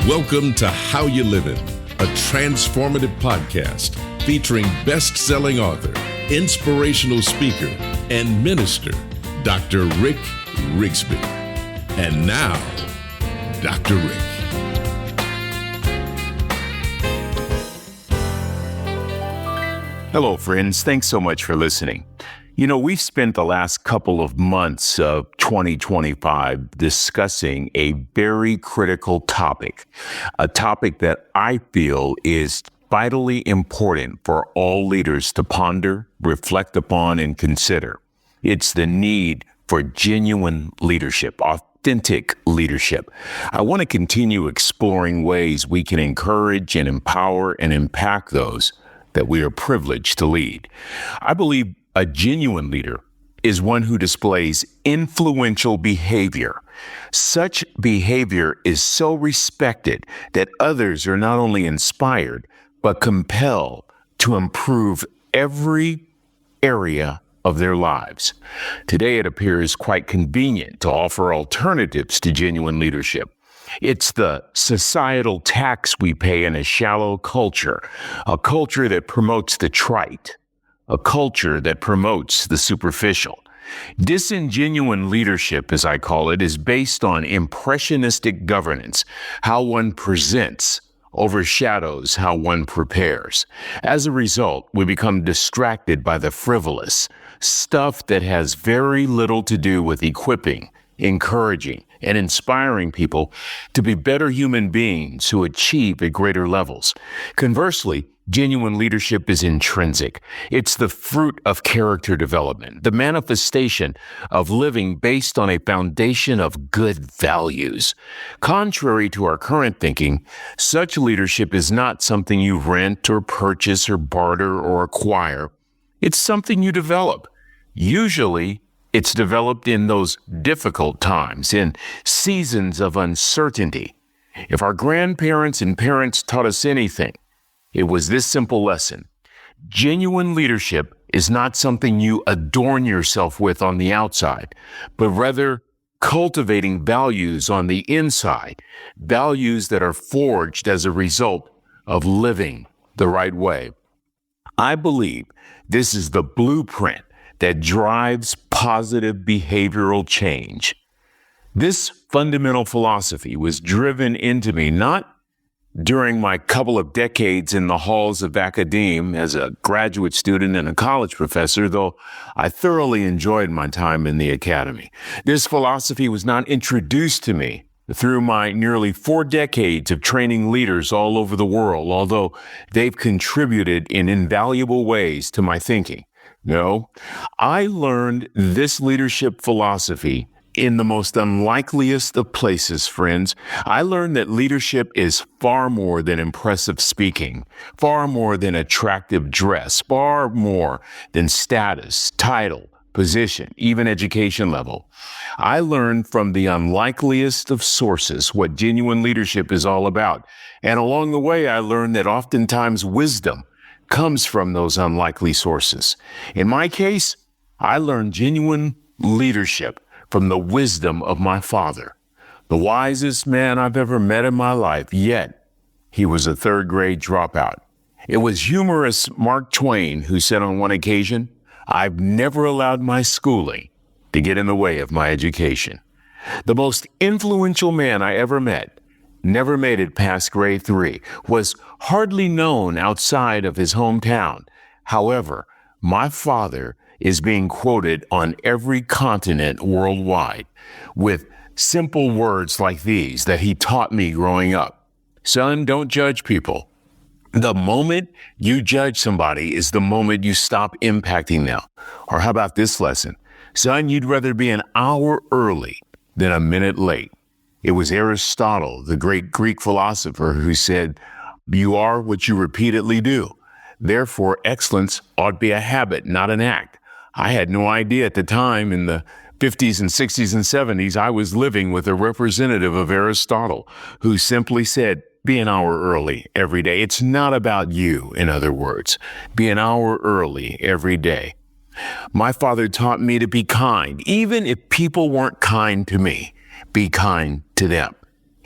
Welcome to How You Livin', a transformative podcast featuring best-selling author, inspirational speaker, and minister, Dr. Rick Rigsby. And now, Dr. Rick. Hello, friends. Thanks so much for listening. You know, we've spent the last couple of months of 2025 discussing a very critical topic, a topic that I feel is vitally important for all leaders to ponder, reflect upon, and consider. It's the need for genuine leadership, authentic leadership. I want to continue exploring ways we can encourage and empower and impact those that we are privileged to lead. I believe a genuine leader is one who displays influential behavior. Such behavior is so respected that others are not only inspired, but compelled to improve every area of their lives. Today, it appears quite convenient to offer alternatives to genuine leadership. It's the societal tax we pay in a shallow culture, a culture that promotes the trite, a culture that promotes the superficial. Disingenuine leadership, as I call it, is based on impressionistic governance. How one presents overshadows how one prepares. As a result, we become distracted by the frivolous stuff that has very little to do with equipping, encouraging, and inspiring people to be better human beings who achieve at greater levels. Conversely, genuine leadership is intrinsic. It's the fruit of character development, the manifestation of living based on a foundation of good values. Contrary to our current thinking, such leadership is not something you rent or purchase or barter or acquire. It's something you develop. Usually, it's developed in those difficult times, in seasons of uncertainty. If our grandparents and parents taught us anything, it was this simple lesson. Genuine leadership is not something you adorn yourself with on the outside, but rather cultivating values on the inside, values that are forged as a result of living the right way. I believe this is the blueprint that drives positive behavioral change. This fundamental philosophy was driven into me not during my couple of decades in the halls of academia as a graduate student and a college professor, though I thoroughly enjoyed my time in the academy. This philosophy was not introduced to me through my nearly 4 decades of training leaders all over the world, although they've contributed in invaluable ways to my thinking. No, I learned this leadership philosophy in the most unlikeliest of places, friends. I learned that leadership is far more than impressive speaking, far more than attractive dress, far more than status, title, position, even education level. I learned from the unlikeliest of sources what genuine leadership is all about. And along the way, I learned that oftentimes wisdom comes from those unlikely sources. In my case, I learned genuine leadership from the wisdom of my father, the wisest man I've ever met in my life, yet he was a 3rd grade dropout. It was humorous Mark Twain who said on one occasion, "I've never allowed my schooling to get in the way of my education." The most influential man I ever met never made it past grade 3, was hardly known outside of his hometown. However, my father is being quoted on every continent worldwide with simple words like these that he taught me growing up. Son, don't judge people. The moment you judge somebody is the moment you stop impacting them. Or how about this lesson? Son, you'd rather be an hour early than a minute late. It was Aristotle, the great Greek philosopher, who said, "You are what you repeatedly do. Therefore, excellence ought to be a habit, not an act." I had no idea at the time in the 50s and 60s and 70s, I was living with a representative of Aristotle who simply said, be an hour early every day. It's not about you, in other words. Be an hour early every day. My father taught me to be kind, even if people weren't kind to me. Be kind to them.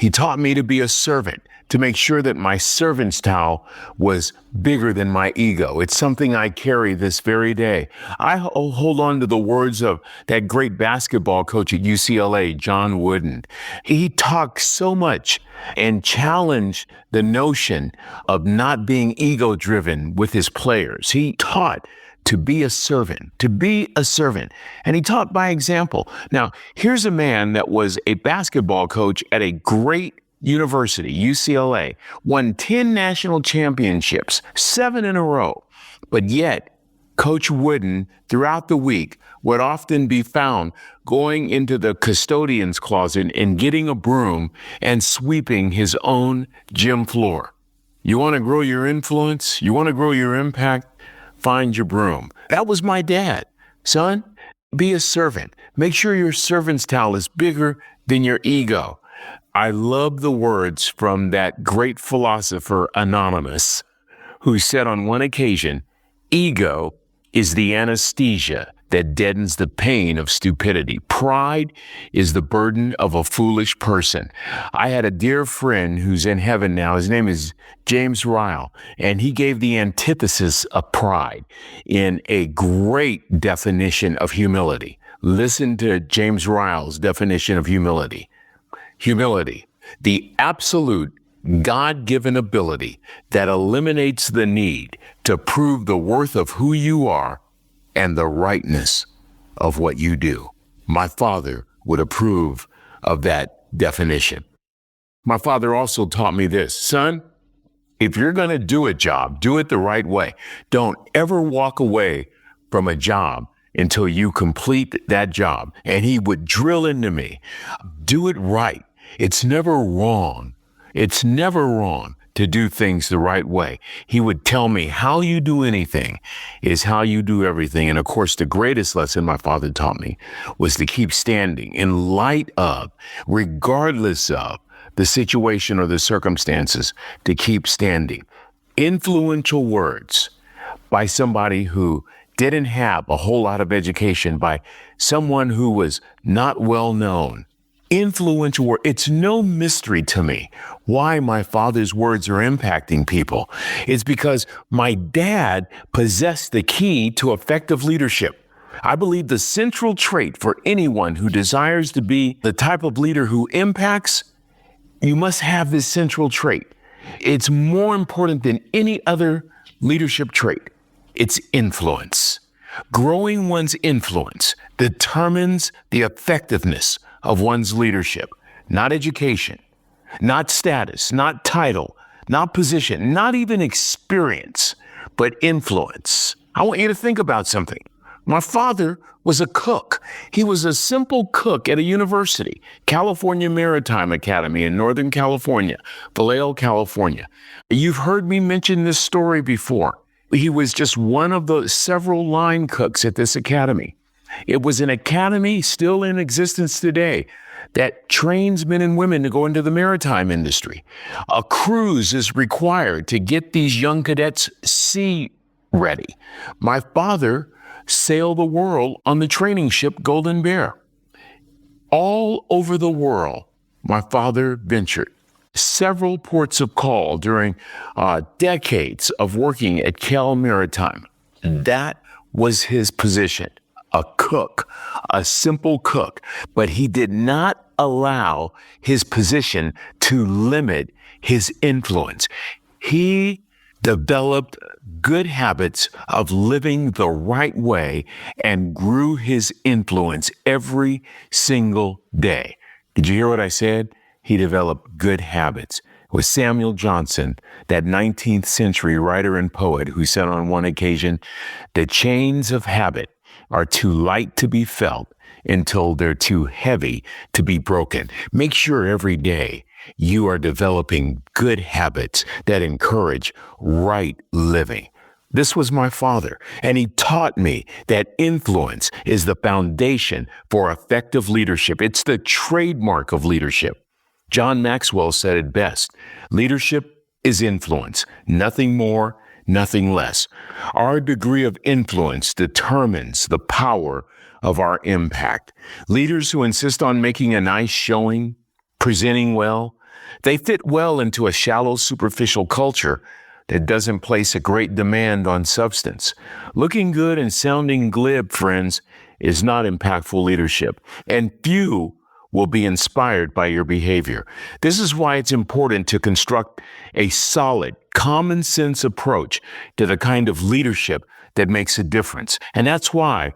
He taught me to be a servant, to make sure that my servant's towel was bigger than my ego. It's something I carry this very day. I hold on to the words of that great basketball coach at UCLA, John Wooden. He talked so much and challenged the notion of not being ego-driven with his players. He taught to be a servant, to be a servant. And he taught by example. Now, here's a man that was a basketball coach at a great university, UCLA, won 10 national championships, 7 in a row. But yet, Coach Wooden, throughout the week, would often be found going into the custodian's closet and getting a broom and sweeping his own gym floor. You want to grow your influence? You want to grow your impact? Find your broom. That was my dad. Son, be a servant. Make sure your servant's towel is bigger than your ego. I love the words from that great philosopher, Anonymous, who said on one occasion, ego is the anesthesia that deadens the pain of stupidity. Pride is the burden of a foolish person. I had a dear friend who's in heaven now. His name is James Ryle, and he gave the antithesis of pride in a great definition of humility. Listen to James Ryle's definition of humility. Humility, the absolute God-given ability that eliminates the need to prove the worth of who you are and the rightness of what you do. My father would approve of that definition. My father also taught me this: son, if you're going to do a job, do it the right way. Don't ever walk away from a job until you complete that job. And he would drill into me, do it right. It's never wrong. It's never wrong to do things the right way. He would tell me how you do anything is how you do everything. And of course, the greatest lesson my father taught me was to keep standing in light of, regardless of the situation or the circumstances, to keep standing. Influential words by somebody who didn't have a whole lot of education, by someone who was not well known. Influential word. It's no mystery to me why my father's words are impacting people. It's because my dad possessed the key to effective leadership. I believe the central trait for anyone who desires to be the type of leader who impacts, you must have this central trait. It's more important than any other leadership trait. It's influence. Growing one's influence determines the effectiveness of one's leadership, not education, not status, not title, not position, not even experience, but influence. I want you to think about something. My father was a cook. He was a simple cook at a university, California Maritime Academy in Northern California, Vallejo, California. You've heard me mention this story before. He was just one of the several line cooks at this academy. It was an academy still in existence today that trains men and women to go into the maritime industry. A cruise is required to get these young cadets sea ready. My father sailed the world on the training ship Golden Bear. All over the world, my father ventured. Several ports of call during decades of working at Cal Maritime. That was his position. A cook, a simple cook, but he did not allow his position to limit his influence. He developed good habits of living the right way and grew his influence every single day. Did you hear what I said? He developed good habits. It was Samuel Johnson, that 19th century writer and poet, who said on one occasion, "The chains of habit are too light to be felt until they're too heavy to be broken." Make sure every day you are developing good habits that encourage right living. This was my father, and he taught me that influence is the foundation for effective leadership. It's the trademark of leadership. John Maxwell said it best: leadership is influence, nothing more, nothing less. Our degree of influence determines the power of our impact. Leaders who insist on making a nice showing, presenting well, They fit well into a shallow, superficial culture that doesn't place a great demand on substance. Looking good and sounding glib, friends, is not impactful leadership, and few will be inspired by your behavior. This is why it's important to construct a solid, common sense approach to the kind of leadership that makes a difference. And that's why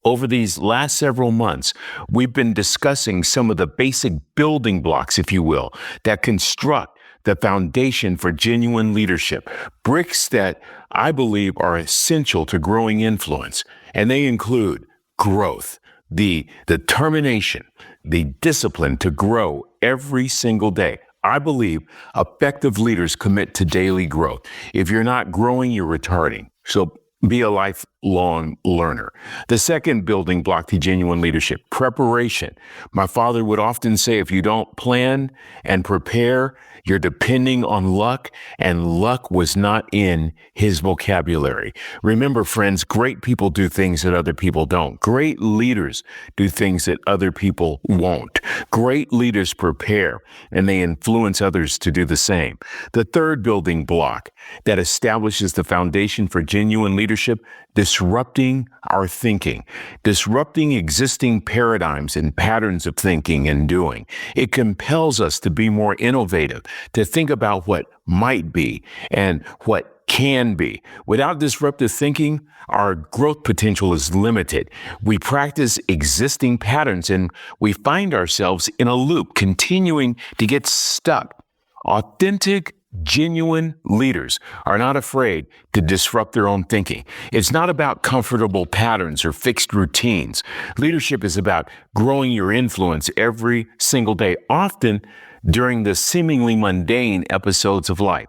over these last several months, we've been discussing some of the basic building blocks, if you will, that construct the foundation for genuine leadership, bricks that I believe are essential to growing influence. And they include growth, the determination, the discipline to grow every single day. I believe effective leaders commit to daily growth. If you're not growing, you're retarding. So be a lifelong learner. The second building block to genuine leadership, preparation. My father would often say, if you don't plan and prepare, you're depending on luck, and luck was not in his vocabulary. Remember, friends, great people do things that other people don't. Great leaders do things that other people won't. Great leaders prepare, and they influence others to do the same. The third building block that establishes the foundation for genuine leadership, disrupting our thinking, disrupting existing paradigms and patterns of thinking and doing. It compels us to be more innovative, to think about what might be and what can be. Without disruptive thinking, our growth potential is limited. We practice existing patterns and we find ourselves in a loop, continuing to get stuck. Authentic, genuine leaders are not afraid to disrupt their own thinking. It's not about comfortable patterns or fixed routines. Leadership is about growing your influence every single day, often during the seemingly mundane episodes of life.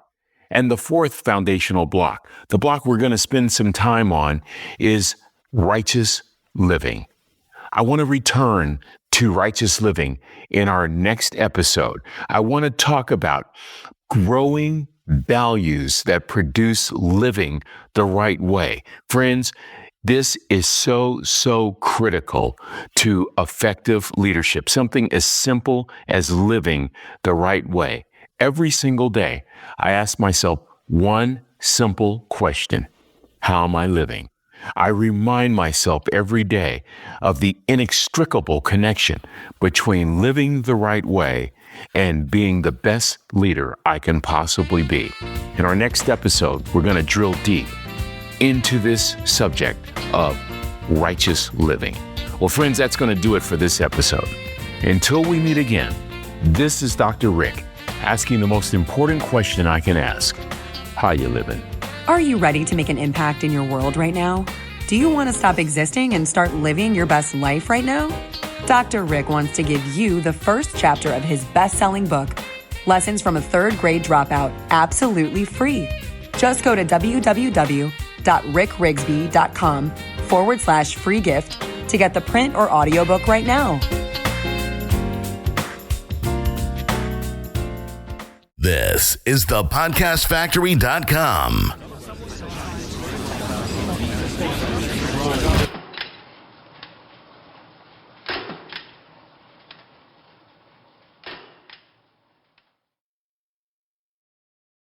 And the fourth foundational block, the block we're going to spend some time on, is righteous living. I want to return to righteous living in our next episode. I want to talk about growing values that produce living the right way. Friends, this is so critical to effective leadership, something as simple as living the right way. Every single day, I ask myself one simple question: how am I living? I remind myself every day of the inextricable connection between living the right way and being the best leader I can possibly be. In our next episode, we're going to drill deep into this subject of righteous living. Well, friends, that's going to do it for this episode. Until we meet again, this is Dr. Rick asking the most important question I can ask: how you living? Are you ready to make an impact in your world right now? Do you want to stop existing and start living your best life right now? Dr. Rick wants to give you the first chapter of his best-selling book, Lessons from a Third Grade Dropout, absolutely free. Just go to www.rickrigsby.com/free gift to get the print or audiobook right now. This is thepodcastfactory.com.